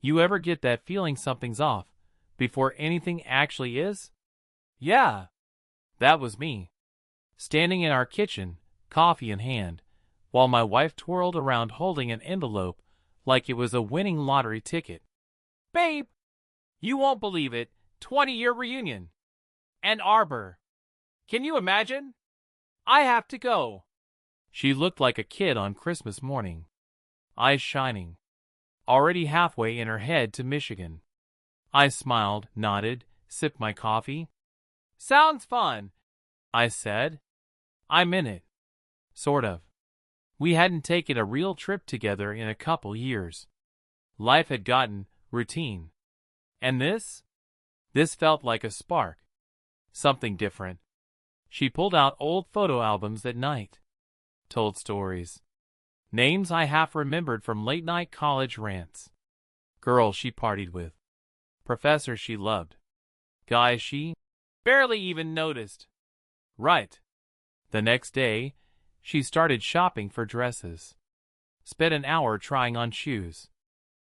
You ever get that feeling something's off before anything actually is? Yeah, that was me. Standing in our kitchen, coffee in hand, while my wife twirled around holding an envelope like it was a winning lottery ticket. Babe, you won't believe it, 20-year reunion. Ann Arbor. Can you imagine? I have to go. She looked like a kid on Christmas morning, eyes shining, already halfway in her head to Michigan. I smiled, nodded, sipped my coffee. Sounds fun, I said. I'm in it. Sort of. We hadn't taken a real trip together in a couple years. Life had gotten routine. And this felt like a spark. Something different. She pulled out old photo albums at night. Told stories. Names I half remembered from late-night college rants. Girls she partied with. Professors she loved. Guys she barely even noticed. Right. The next day, she started shopping for dresses. Spent an hour trying on shoes.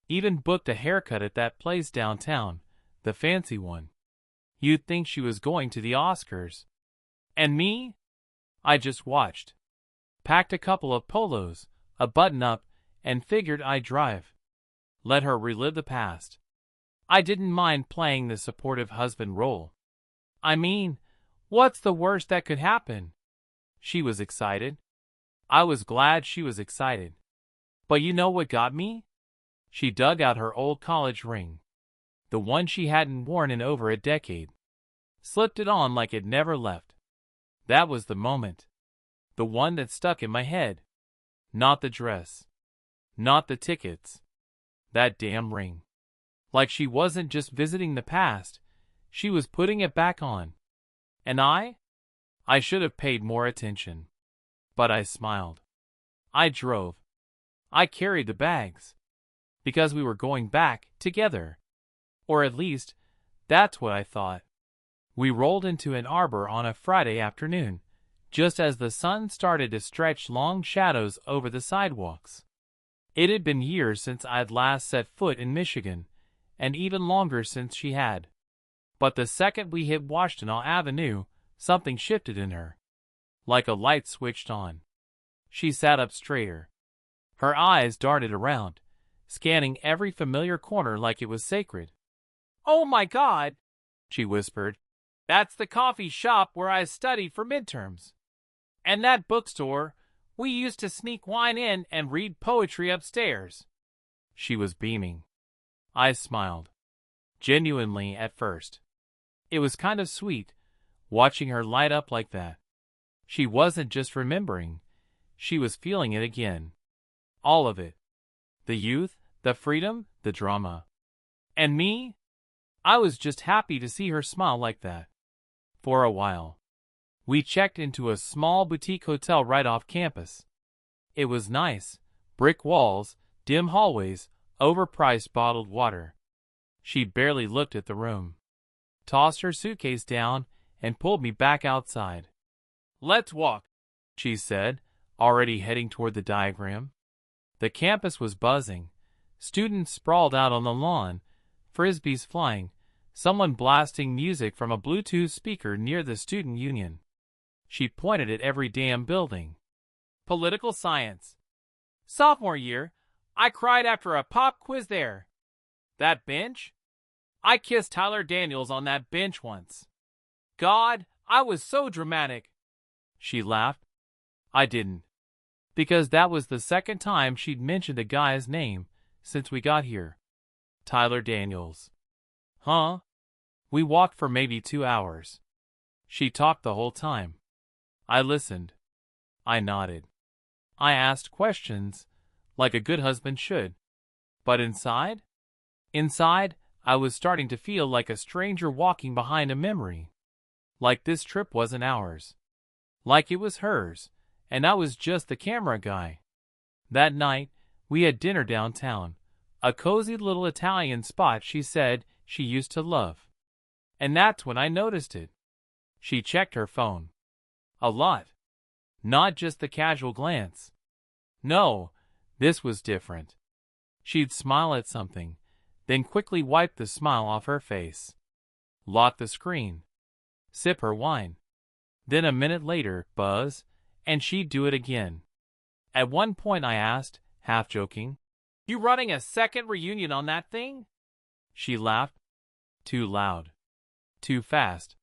Even booked a haircut at that place downtown, the fancy one. You'd think she was going to the Oscars. And me? I just watched. Packed a couple of polos, a button-up, and figured I'd drive. Let her relive the past. I didn't mind playing the supportive husband role. I mean, what's the worst that could happen? She was excited. I was glad she was excited. But you know what got me? She dug out her old college ring. The one she hadn't worn in over a decade. Slipped it on like it never left. That was the moment. The one that stuck in my head. Not the dress. Not the tickets. That damn ring. Like she wasn't just visiting the past, she was putting it back on. And I should have paid more attention. But I smiled. I drove. I carried the bags. Because we were going back together. Or at least, that's what I thought. We rolled into Ann Arbor on a Friday afternoon, just as the sun started to stretch long shadows over the sidewalks. It had been years since I'd last set foot in Michigan, and even longer since she had. But the second we hit Washtenaw Avenue, something shifted in her. Like a light switched on. She sat up straighter. Her eyes darted around, scanning every familiar corner like it was sacred. "Oh my God," she whispered. "That's the coffee shop where I studied for midterms. And that bookstore, we used to sneak wine in and read poetry upstairs." She was beaming. I smiled. Genuinely at first. It was kind of sweet, watching her light up like that. She wasn't just remembering. She was feeling it again. All of it. The youth, the freedom, the drama. And me? I was just happy to see her smile like that. For a while. We checked into a small boutique hotel right off campus. It was nice. Brick walls, dim hallways, overpriced bottled water. She barely looked at the room. Tossed her suitcase down and pulled me back outside. "Let's walk," she said, already heading toward the diagram. The campus was buzzing. Students sprawled out on the lawn, frisbees flying, someone blasting music from a Bluetooth speaker near the student union. She pointed at every damn building. Political science. Sophomore year, I cried after a pop quiz there. That bench? I kissed Tyler Daniels on that bench once. God, I was so dramatic. She laughed. I didn't. Because that was the second time she'd mentioned a guy's name since we got here. Tyler Daniels. Huh? We walked for maybe 2 hours. She talked the whole time. I listened. I nodded. I asked questions, like a good husband should. But inside? Inside, I was starting to feel like a stranger walking behind a memory. Like this trip wasn't ours. Like it was hers, and I was just the camera guy. That night, we had dinner downtown, a cozy little Italian spot she said she used to love. And that's when I noticed it. She checked her phone. A lot. Not just the casual glance. No, this was different. She'd smile at something, then quickly wipe the smile off her face. Lock the screen. Sip her wine. Then a minute later, buzz, and she'd do it again. At one point I asked, half joking, "You running a second reunion on that thing?" She laughed. Too loud. Too fast.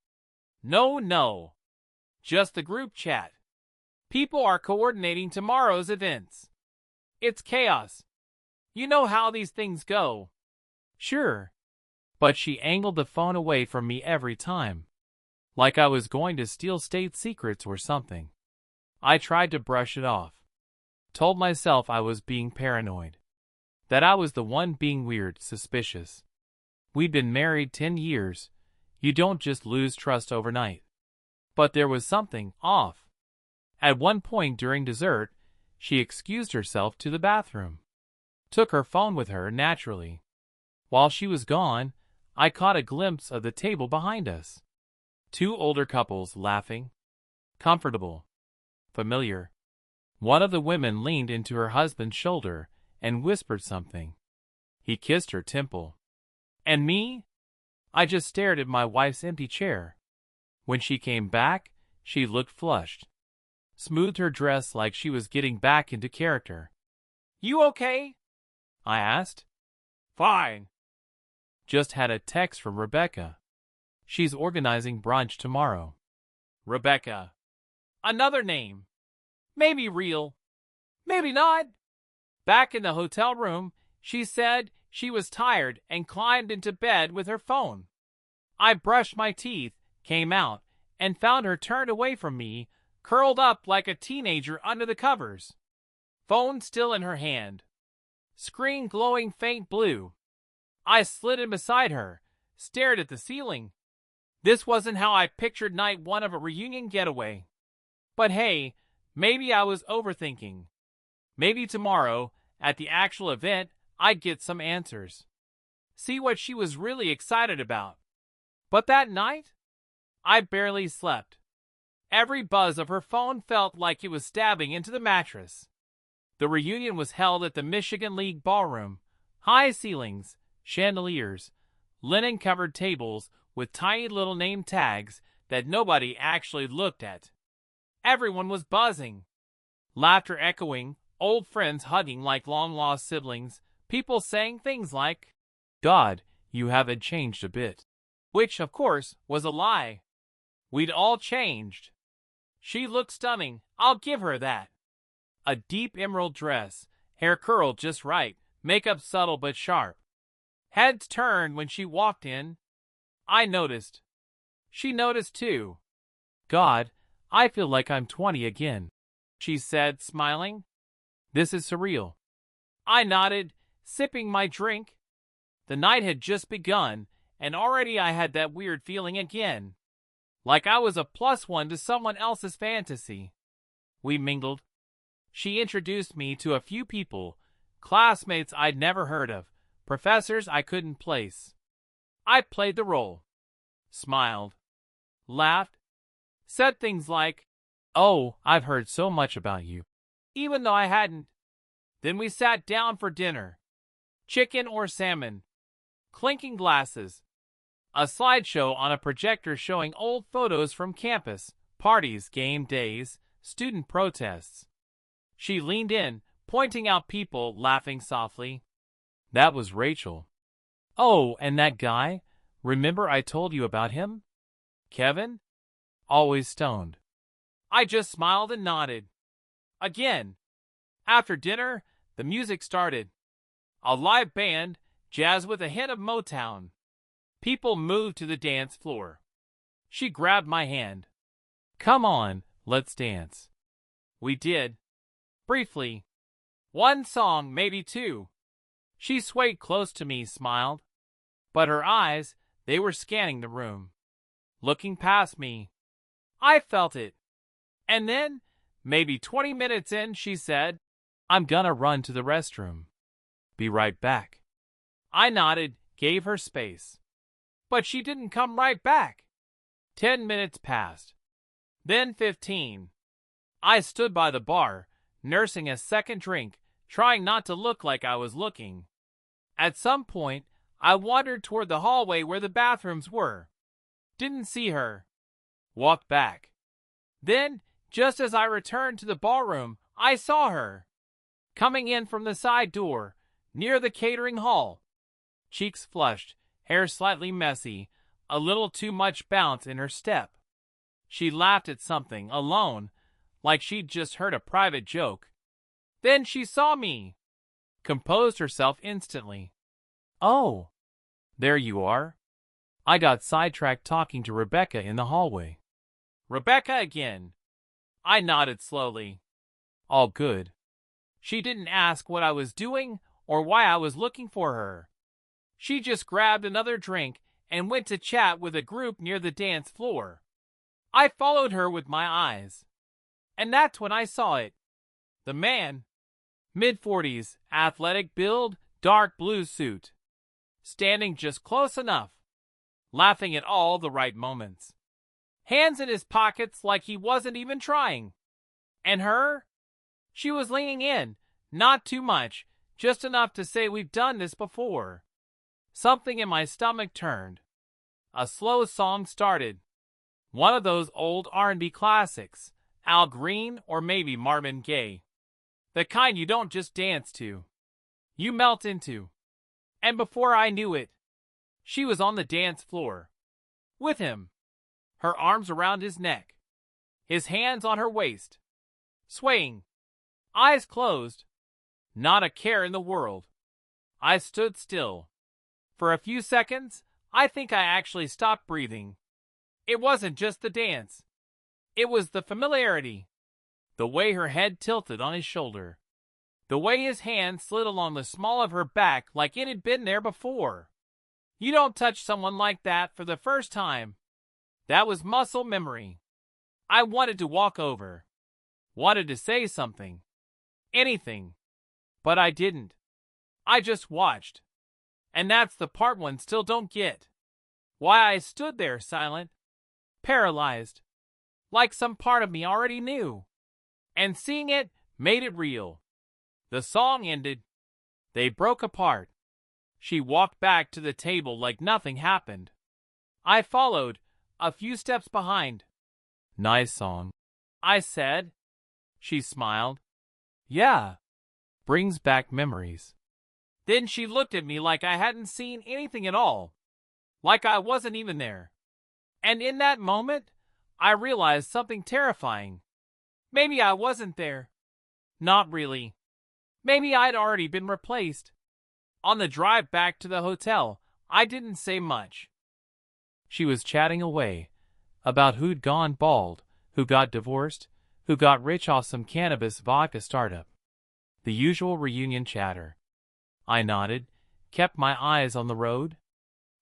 No. Just the group chat. People are coordinating tomorrow's events. It's chaos. You know how these things go. Sure. But she angled the phone away from me every time. Like I was going to steal state secrets or something. I tried to brush it off. Told myself I was being paranoid. That I was the one being weird, suspicious. We'd been married 10 years. You don't just lose trust overnight. But there was something off. At one point during dessert, she excused herself to the bathroom. Took her phone with her naturally. While she was gone, I caught a glimpse of the table behind us. 2 older couples laughing. Comfortable. Familiar. One of the women leaned into her husband's shoulder and whispered something. He kissed her temple. And me? I just stared at my wife's empty chair. When she came back, she looked flushed. Smoothed her dress like she was getting back into character. "You okay?" I asked. "Fine." Just had a text from Rebecca. She's organizing brunch tomorrow. Rebecca. Another name. Maybe real. Maybe not. Back in the hotel room, she said she was tired and climbed into bed with her phone. I brushed my teeth, came out, and found her turned away from me, curled up like a teenager under the covers. Phone still in her hand. Screen glowing faint blue. I slid in beside her, stared at the ceiling. This wasn't how I pictured night 1 of a reunion getaway. But hey, maybe I was overthinking. Maybe tomorrow, at the actual event, I'd get some answers. See what she was really excited about. But that night, I barely slept. Every buzz of her phone felt like it was stabbing into the mattress. The reunion was held at the Michigan League ballroom. High ceilings, chandeliers, linen-covered tables with tiny little name tags that nobody actually looked at. Everyone was buzzing. Laughter echoing, old friends hugging like long-lost siblings, people saying things like, "God, you haven't changed a bit." Which, of course, was a lie. We'd all changed. She looked stunning, I'll give her that. A deep emerald dress, hair curled just right, makeup subtle but sharp. Heads turned when she walked in. I noticed. She noticed too. "God, I feel like I'm 20 again," she said, smiling. "This is surreal." I nodded, sipping my drink. The night had just begun, and already I had that weird feeling again. Like I was a +1 to someone else's fantasy. We mingled. She introduced me to a few people, classmates I'd never heard of, professors I couldn't place. I played the role. Smiled. Laughed. Said things like, "Oh, I've heard so much about you," even though I hadn't. Then we sat down for dinner. Chicken or salmon. Clinking glasses. A slideshow on a projector showing old photos from campus, parties, game days, student protests. She leaned in, pointing out people, laughing softly. "That was Rachel." "Oh, and that guy? Remember I told you about him? Kevin? Always stoned." I just smiled and nodded. Again. After dinner, the music started. A live band, jazz with a hint of Motown. People moved to the dance floor. She grabbed my hand. "Come on, let's dance." We did. Briefly. 1 song, maybe 2. She swayed close to me, smiled. But her eyes, they were scanning the room. Looking past me. I felt it. And then, maybe 20 minutes in, she said, "I'm gonna run to the restroom. Be right back." I nodded, gave her space. But she didn't come right back. 10 minutes passed. Then 15. I stood by the bar, nursing a second drink, trying not to look like I was looking. At some point, I wandered toward the hallway where the bathrooms were. Didn't see her. Walked back. Then, just as I returned to the ballroom, I saw her. Coming in from the side door, near the catering hall. Cheeks flushed, hair slightly messy, a little too much bounce in her step. She laughed at something, alone, like she'd just heard a private joke. Then she saw me. Composed herself instantly. Oh, there you are. I got sidetracked talking to Rebecca in the hallway. Rebecca again. I nodded slowly. All good. She didn't ask what I was doing or why I was looking for her. She just grabbed another drink and went to chat with a group near the dance floor. I followed her with my eyes. And that's when I saw it. The man. Mid-40s, athletic build, dark blue suit. Standing just close enough. Laughing at all the right moments. Hands in his pockets like he wasn't even trying. And her? She was leaning in, not too much, just enough to say we've done this before. Something in my stomach turned. A slow song started. One of those old R&B classics, Al Green or maybe Marvin Gaye. The kind you don't just dance to. You melt into. And before I knew it, she was on the dance floor. With him. Her arms around his neck. His hands on her waist. Swaying. Eyes closed. Not a care in the world. I stood still. For a few seconds, I think I actually stopped breathing. It wasn't just the dance. It was the familiarity. The way her head tilted on his shoulder. The way his hand slid along the small of her back like it had been there before. You don't touch someone like that for the first time. That was muscle memory. I wanted to walk over. Wanted to say something. Anything. But I didn't. I just watched. And that's the part one still don't get. Why I stood there silent. Paralyzed. Like some part of me already knew. And seeing it made it real. The song ended. They broke apart. She walked back to the table like nothing happened. I followed, a few steps behind. Nice song, I said. She smiled. Yeah. Brings back memories. Then she looked at me like I hadn't seen anything at all. Like I wasn't even there. And in that moment, I realized something terrifying. Maybe I wasn't there. Not really. Maybe I'd already been replaced. On the drive back to the hotel, I didn't say much. She was chatting away about who'd gone bald, who got divorced, who got rich off some cannabis vodka startup. The usual reunion chatter. I nodded, kept my eyes on the road.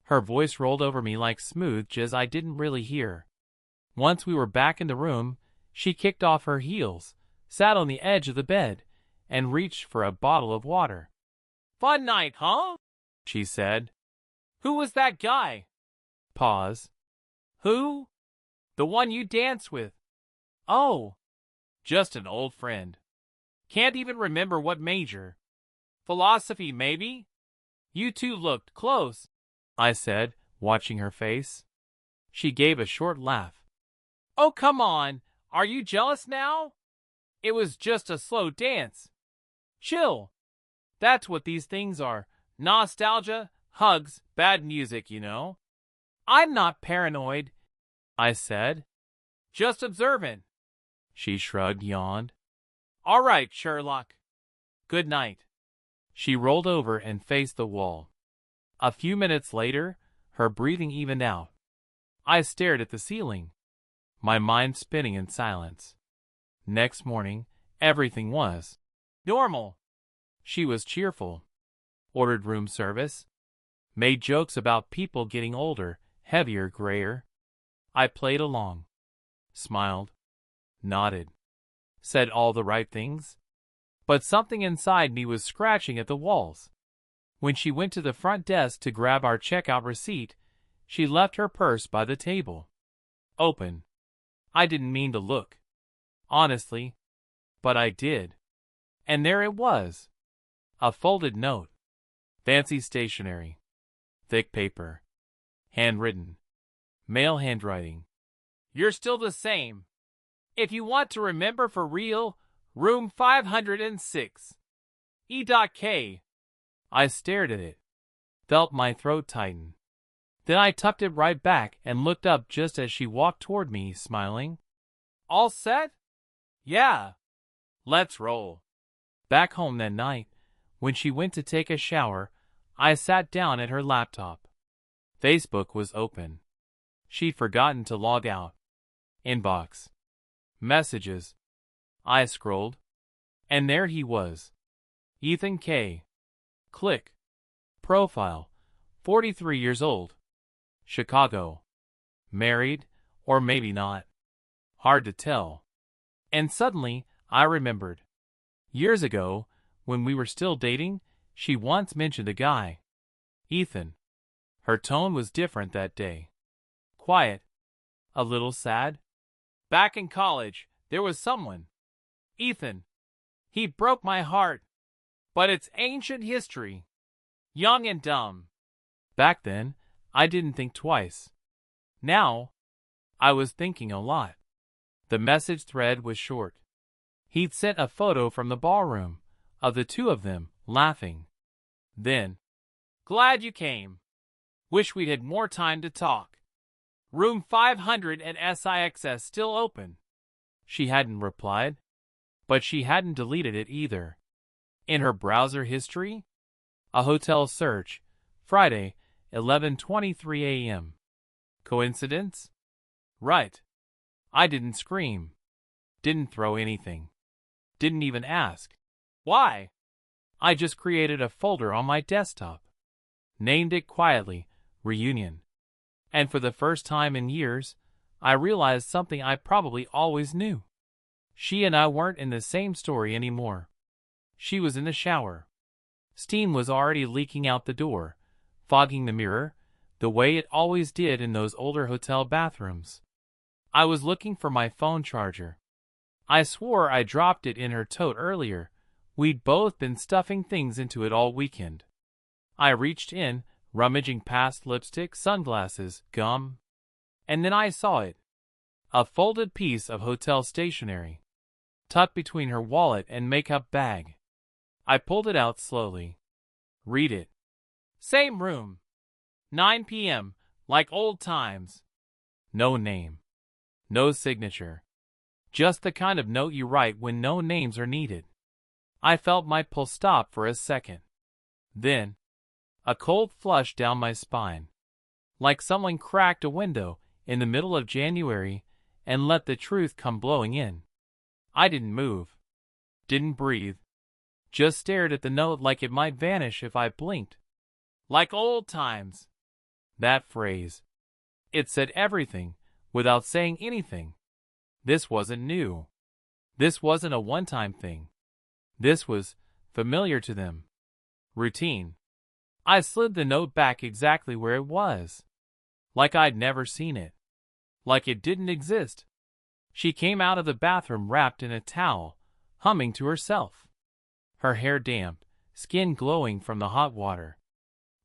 Her voice rolled over me like smooth jazz I didn't really hear. Once we were back in the room, she kicked off her heels, sat on the edge of the bed, and reached for a bottle of water. Fun night, huh? She said. Who was that guy? Pause. Who? The one you danced with. Oh. Just an old friend. Can't even remember what major. Philosophy, maybe? You two looked close, I said, watching her face. She gave a short laugh. Oh, come on. Are you jealous now? It was just a slow dance. Chill. That's what these things are. Nostalgia, hugs, bad music, you know. I'm not paranoid, I said. Just observant. She shrugged, yawned. All right, Sherlock. Good night. She rolled over and faced the wall. A few minutes later, her breathing evened out. I stared at the ceiling, my mind spinning in silence. Next morning, everything was normal. She was cheerful, ordered room service, made jokes about people getting older, heavier, grayer. I played along, smiled, nodded, said all the right things. But something inside me was scratching at the walls. When she went to the front desk to grab our checkout receipt, she left her purse by the table. Open. I didn't mean to look, honestly, but I did. And there it was. A folded note. Fancy stationery. Thick paper. Handwritten. Male handwriting. You're still the same. If you want to remember for real, room 506. E.K. I stared at it. Felt my throat tighten. Then I tucked it right back and looked up just as she walked toward me, smiling. All set? Yeah. Let's roll. Back home that night, when she went to take a shower, I sat down at her laptop. Facebook was open. She'd forgotten to log out. Inbox. Messages. I scrolled. And there he was. Ethan K. Click. Profile. 43 years old. Chicago. Married, or maybe not. Hard to tell. And suddenly, I remembered. Years ago, when we were still dating, she once mentioned a guy. Ethan. Her tone was different that day. Quiet. A little sad. Back in college, there was someone. Ethan. He broke my heart. But it's ancient history. Young and dumb. Back then, I didn't think twice. Now, I was thinking a lot. The message thread was short. He'd sent a photo from the ballroom, of the two of them, laughing. Then, glad you came. Wish we'd had more time to talk. Room 500 at SIXS still open. She hadn't replied, but she hadn't deleted it either. In her browser history? A hotel search, Friday, 11:23 a.m. Coincidence? Right. I didn't scream. Didn't throw anything. Didn't even ask. Why? I just created a folder on my desktop. Named it quietly, Reunion. And for the first time in years, I realized something I probably always knew. She and I weren't in the same story anymore. She was in the shower. Steam was already leaking out the door, fogging the mirror, the way it always did in those older hotel bathrooms. I was looking for my phone charger. I swore I dropped it in her tote earlier. We'd both been stuffing things into it all weekend. I reached in, rummaging past lipstick, sunglasses, gum. And then I saw it. A folded piece of hotel stationery, tucked between her wallet and makeup bag. I pulled it out slowly. Read it. Same room. 9 p.m., like old times. No name. No signature. Just the kind of note you write when no names are needed. I felt my pulse stop for a second. Then, a cold flush down my spine. Like someone cracked a window in the middle of January and let the truth come blowing in. I didn't move. Didn't breathe. Just stared at the note like it might vanish if I blinked. Like old times. That phrase. It said everything, without saying anything. This wasn't new. This wasn't a one-time thing. This was familiar to them. Routine. I slid the note back exactly where it was. Like I'd never seen it. Like it didn't exist. She came out of the bathroom wrapped in a towel, humming to herself. Her hair damp, skin glowing from the hot water.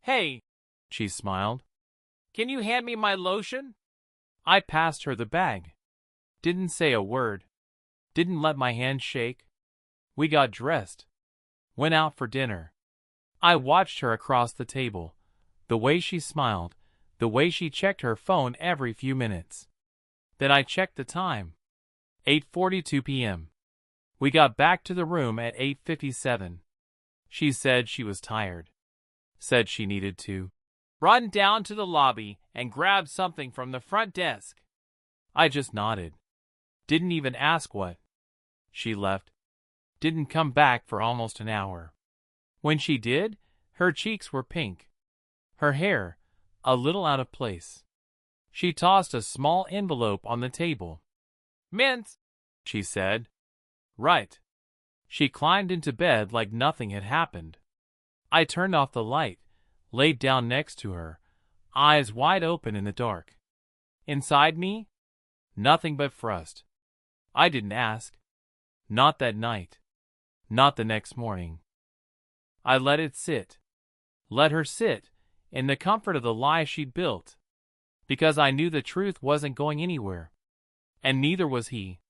Hey, she smiled. Can you hand me my lotion? I passed her the bag. Didn't say a word. Didn't let my hand shake. We got dressed. Went out for dinner. I watched her across the table. The way she smiled. The way she checked her phone every few minutes. Then I checked the time. 8:42 p.m. We got back to the room at 8:57. She said she was tired. Said she needed to run down to the lobby and grab something from the front desk. I just nodded. Didn't even ask what. She left. Didn't come back for almost an hour. When she did, her cheeks were pink. Her hair, a little out of place. She tossed a small envelope on the table. Mint, she said. Right. She climbed into bed like nothing had happened. I turned off the light, laid down next to her, eyes wide open in the dark. Inside me, nothing but frust. I didn't ask. Not that night. Not the next morning. I let it sit. Let her sit in the comfort of the lie she'd built, because I knew the truth wasn't going anywhere. And neither was he.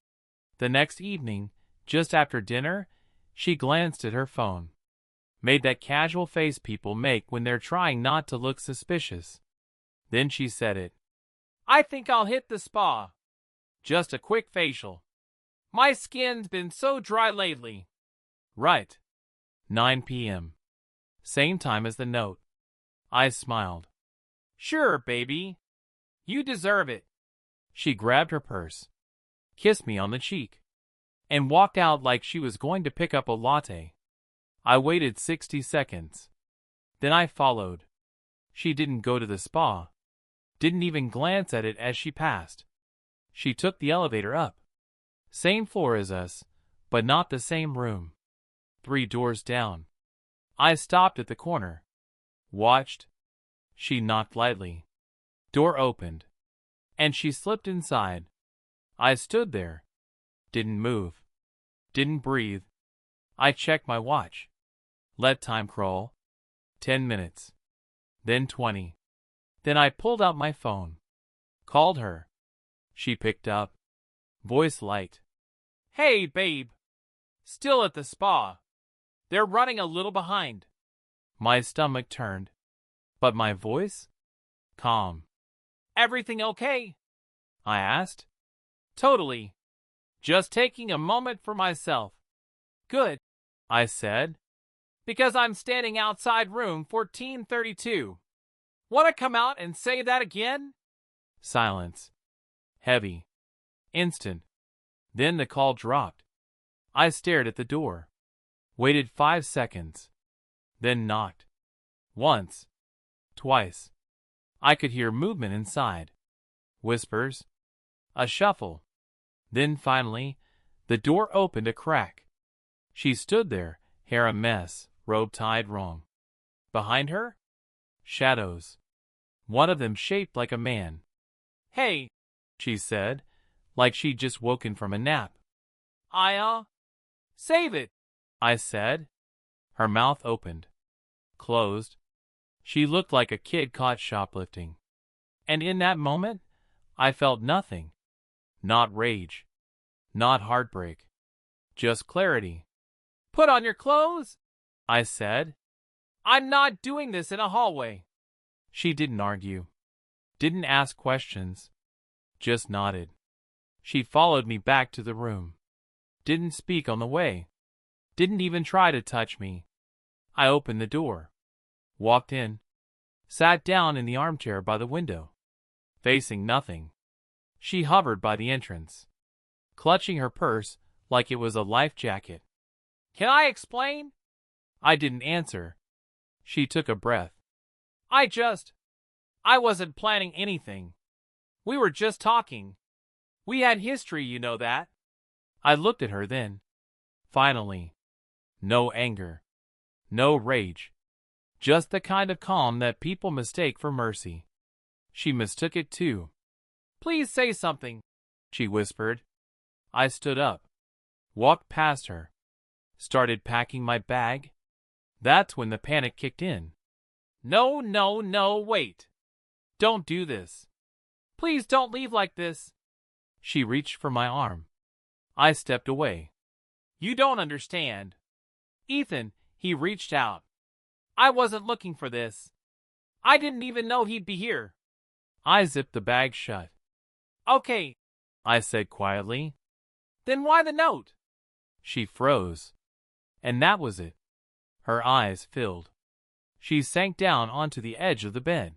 The next evening, just after dinner, she glanced at her phone. Made that casual face people make when they're trying not to look suspicious. Then she said it. "I think I'll hit the spa. Just a quick facial. My skin's been so dry lately." Right. 9 p.m. Same time as the note. I smiled. "Sure, baby. You deserve it." She grabbed her purse, kissed me on the cheek, and walked out like she was going to pick up a latte. I waited 60 seconds. Then I followed. She didn't go to the spa. Didn't even glance at it as she passed. She took the elevator up. Same floor as us, but not the same room. 3 doors down. I stopped at the corner. Watched. She knocked lightly. Door opened. And she slipped inside. I stood there. Didn't move. Didn't breathe. I checked my watch. Let time crawl. 10 minutes. Then 20. Then I pulled out my phone. Called her. She picked up. Voice light. "Hey, babe. Still at the spa. They're running a little behind." My stomach turned. But my voice? Calm. "Everything okay?" I asked. "Totally. Just taking a moment for myself." "Good," I said. "Because I'm standing outside room 1432. Want to come out and say that again?" Silence. Heavy. Instant. Then the call dropped. I stared at the door. Waited 5 seconds. Then knocked. Once. Twice. I could hear movement inside. Whispers. A shuffle. Then finally, the door opened a crack. She stood there, hair a mess, robe tied wrong. Behind her? Shadows. One of them shaped like a man. "Hey," she said, like she'd just woken from a nap. Save it," I said. Her mouth opened. Closed. She looked like a kid caught shoplifting. And in that moment, I felt nothing. Not rage. Not heartbreak. Just clarity. "Put on your clothes," I said. "I'm not doing this in a hallway." She didn't argue. Didn't ask questions. Just nodded. She followed me back to the room. Didn't speak on the way. Didn't even try to touch me. I opened the door. Walked in. Sat down in the armchair by the window. Facing nothing. She hovered by the entrance, clutching her purse like it was a life jacket. "Can I explain?" I didn't answer. She took a breath. I wasn't planning anything. We were just talking. We had history, you know that." I looked at her then. Finally. No anger. No rage. Just the kind of calm that people mistake for mercy. She mistook it too. "Please say something," she whispered. I stood up. Walked past her. Started packing my bag. That's when the panic kicked in. No, wait. Don't do this. Please don't leave like this." She reached for my arm. I stepped away. "You don't understand. Ethan, he reached out. I wasn't looking for this. I didn't even know he'd be here." I zipped the bag shut. "Okay," I said quietly. "Then why the note?" She froze. And that was it. Her eyes filled. She sank down onto the edge of the bed.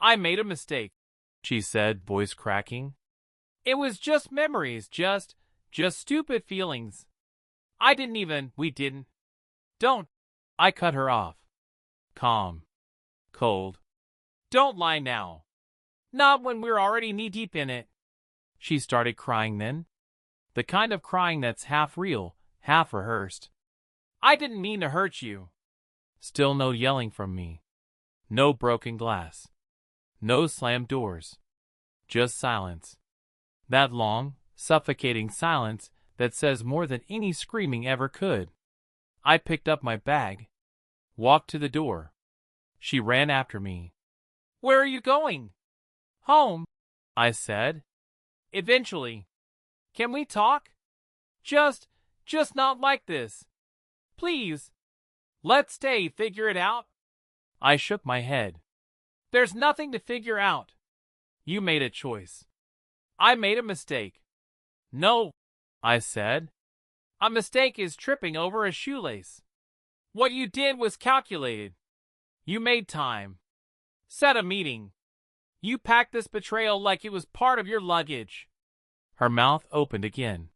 "I made a mistake," she said, voice cracking. "It was just memories, just stupid feelings. We didn't. Don't." I cut her off. Calm. Cold. "Don't lie now. Not when we're already knee-deep in it." She started crying then. The kind of crying that's half real, half rehearsed. "I didn't mean to hurt you." Still no yelling from me. No broken glass. No slammed doors. Just silence. That long, suffocating silence that says more than any screaming ever could. I picked up my bag. Walked to the door. She ran after me. Where are you going? Home, I said. Eventually. Can we talk? Just not like this. Please. Let's stay, figure it out. I shook my head. There's nothing to figure out. You made a choice. I made a mistake. No, I said. A mistake is tripping over a shoelace. What you did was calculated. You made time. Set a meeting. You packed this betrayal like it was part of your luggage. Her mouth opened again.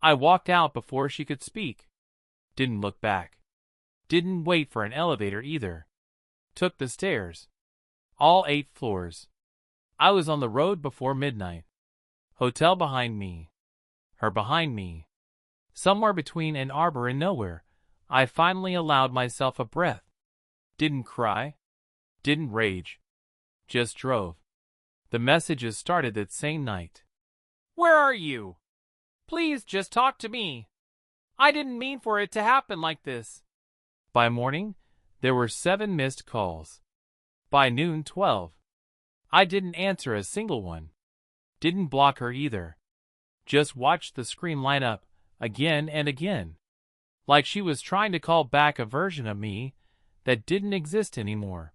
I walked out before she could speak. Didn't look back. Didn't wait for an elevator either. Took the stairs. All 8 floors. I was on the road before midnight. Hotel behind me. Her behind me. Somewhere between Ann Arbor and nowhere, I finally allowed myself a breath. Didn't cry. Didn't rage. Just drove. The messages started that same night. Where are you? Please just talk to me. I didn't mean for it to happen like this. By morning, there were 7 missed calls. By noon, 12. I didn't answer a single one. Didn't block her either. Just watched the screen light up, again and again. Like she was trying to call back a version of me that didn't exist anymore.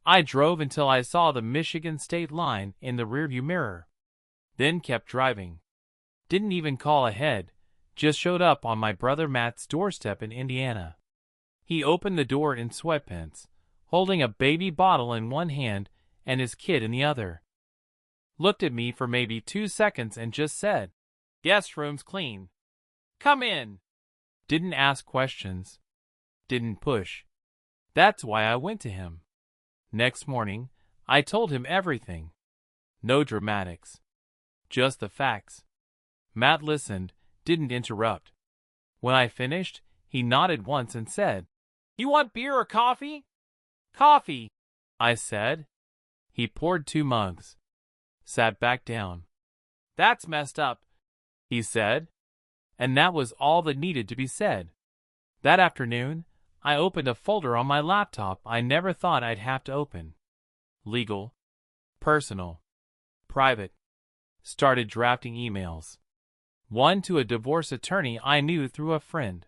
I drove until I saw the Michigan state line in the rearview mirror. Then kept driving. Didn't even call ahead, just showed up on my brother Matt's doorstep in Indiana. He opened the door in sweatpants, holding a baby bottle in one hand and his kid in the other. Looked at me for maybe 2 seconds and just said, "Guest room's clean. Come in." Didn't ask questions. Didn't push. That's why I went to him. Next morning, I told him everything. No dramatics. Just the facts. Matt listened, didn't interrupt. When I finished, he nodded once and said, "You want beer or coffee?" "Coffee," I said. He poured 2 mugs. Sat back down. "That's messed up," he said. And that was all that needed to be said. That afternoon, I opened a folder on my laptop I never thought I'd have to open. Legal. Personal. Private. Started drafting emails. One to a divorce attorney I knew through a friend.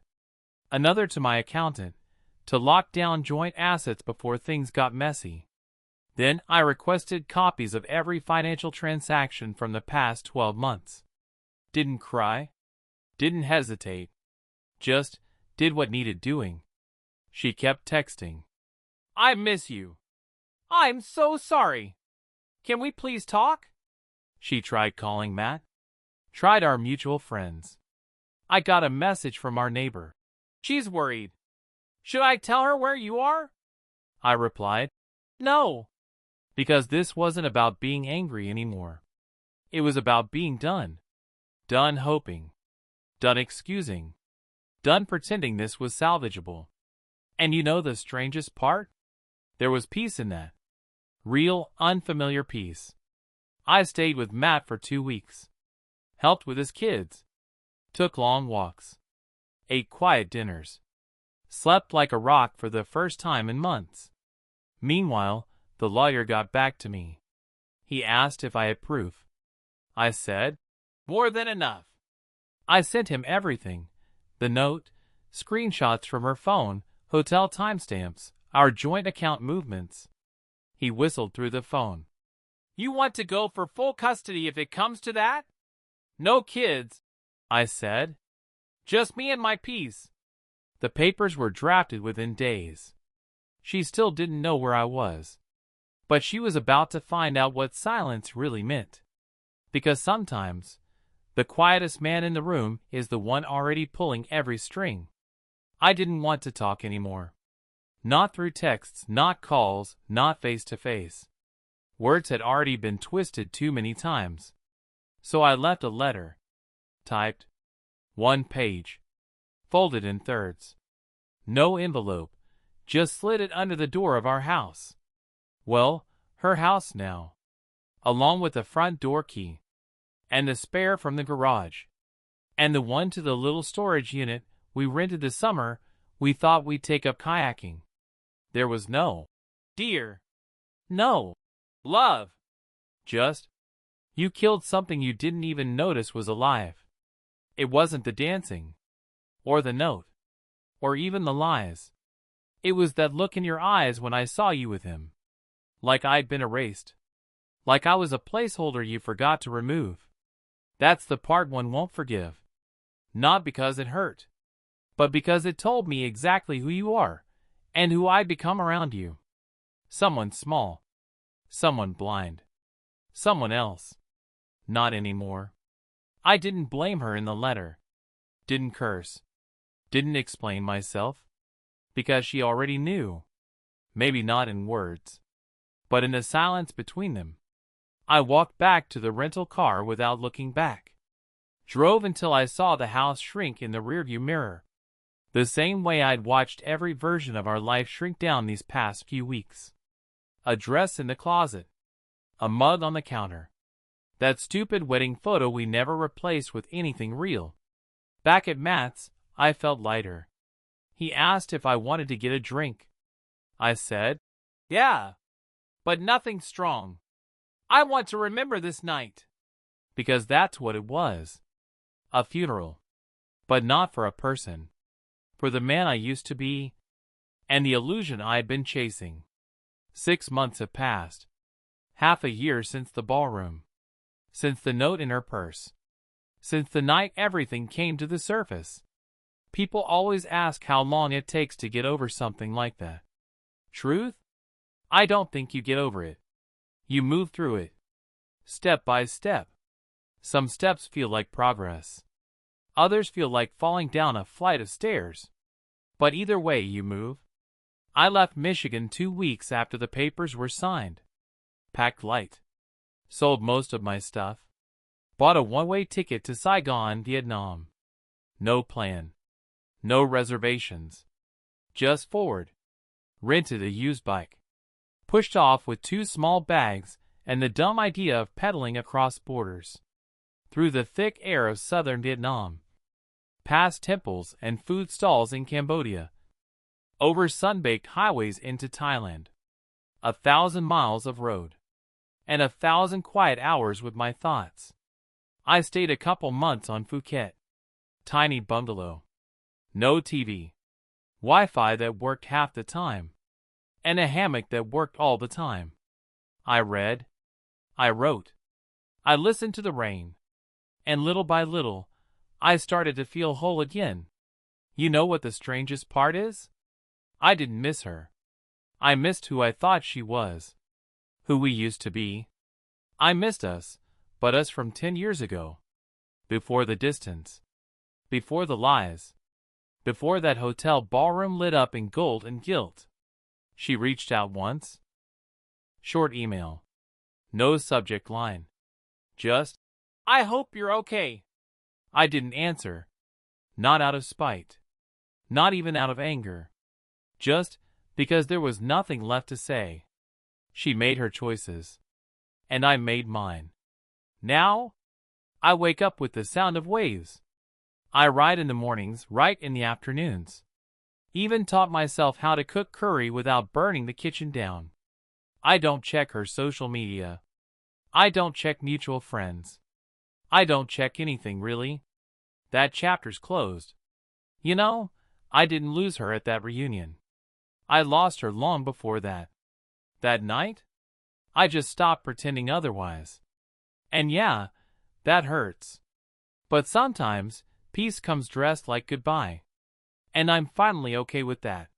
Another to my accountant, to lock down joint assets before things got messy. Then I requested copies of every financial transaction from the past 12 months. Didn't cry. Didn't hesitate. Just did what needed doing. She kept texting. "I miss you. I'm so sorry. Can we please talk?" She tried calling Matt. Tried our mutual friends. I got a message from our neighbor. "She's worried. Should I tell her where you are?" I replied, "No." Because this wasn't about being angry anymore. It was about being done. Done hoping. Done excusing. Done pretending this was salvageable. And you know the strangest part? There was peace in that. Real, unfamiliar peace. I stayed with Matt for 2 weeks. Helped with his kids. Took long walks. Ate quiet dinners. Slept like a rock for the first time in months. Meanwhile, the lawyer got back to me. He asked if I had proof. I said, "More than enough." I sent him everything. The note, screenshots from her phone, hotel timestamps, our joint account movements. He whistled through the phone. "You want to go for full custody if it comes to that?" "No kids," I said. "Just me and my piece." The papers were drafted within days. She still didn't know where I was. But she was about to find out what silence really meant. Because sometimes, the quietest man in the room is the one already pulling every string. I didn't want to talk anymore. Not through texts, not calls, not face-to-face. Words had already been twisted too many times. So I left a letter. Typed. 1 page. Folded in thirds. No envelope. Just slid it under the door of our house. Well, her house now. Along with the front door key. And the spare from the garage. And the one to the little storage unit we rented this summer we thought we'd take up kayaking. There was no dear. No. Love. Just, you killed something you didn't even notice was alive. It wasn't the dancing, or the note, or even the lies. It was that look in your eyes when I saw you with him. Like I'd been erased. Like I was a placeholder you forgot to remove. That's the part one won't forgive. Not because it hurt, but because it told me exactly who you are, and who I'd become around you. Someone small. Someone blind. Someone else. Not anymore. I didn't blame her in the letter. Didn't curse. Didn't explain myself. Because she already knew. Maybe not in words, but in the silence between them. I walked back to the rental car without looking back. Drove until I saw the house shrink in the rearview mirror. The same way I'd watched every version of our life shrink down these past few weeks. A dress in the closet. A mug on the counter. That stupid wedding photo we never replaced with anything real. Back at Matt's, I felt lighter. He asked if I wanted to get a drink. I said, yeah, but nothing strong. I want to remember this night. Because that's what it was. A funeral. But not for a person. For the man I used to be, and the illusion I had been chasing. 6 months have passed. Half a year since the ballroom. Since the note in her purse. Since the night everything came to the surface. People always ask how long it takes to get over something like that. Truth? I don't think you get over it. You move through it. Step by step. Some steps feel like progress. Others feel like falling down a flight of stairs. But either way you move. I left Michigan 2 weeks after the papers were signed. Packed light. Sold most of my stuff. Bought a one-way ticket to Saigon, Vietnam. No plan. No reservations. Just forward. Rented a used bike. Pushed off with 2 small bags and the dumb idea of pedaling across borders. Through the thick air of southern Vietnam. Past temples and food stalls in Cambodia. Over sun-baked highways into Thailand. 1,000 miles of road. And 1,000 quiet hours with my thoughts. I stayed a couple months on Phuket. Tiny bungalow. No TV. Wi-Fi that worked half the time. And a hammock that worked all the time. I read. I wrote. I listened to the rain. And little by little, I started to feel whole again. You know what the strangest part is? I didn't miss her. I missed who I thought she was. Who we used to be. I missed us, but us from 10 years ago. Before the distance. Before the lies. Before that hotel ballroom lit up in gold and gilt. She reached out once. Short email. No subject line. Just, I hope you're okay. I didn't answer. Not out of spite. Not even out of anger. Just because there was nothing left to say. She made her choices. And I made mine. Now, I wake up with the sound of waves. I ride in the mornings, write in the afternoons. Even taught myself how to cook curry without burning the kitchen down. I don't check her social media. I don't check mutual friends. I don't check anything really. That chapter's closed. You know, I didn't lose her at that reunion. I lost her long before that. That night? I just stopped pretending otherwise. And yeah, that hurts. But sometimes, peace comes dressed like goodbye. And I'm finally okay with that.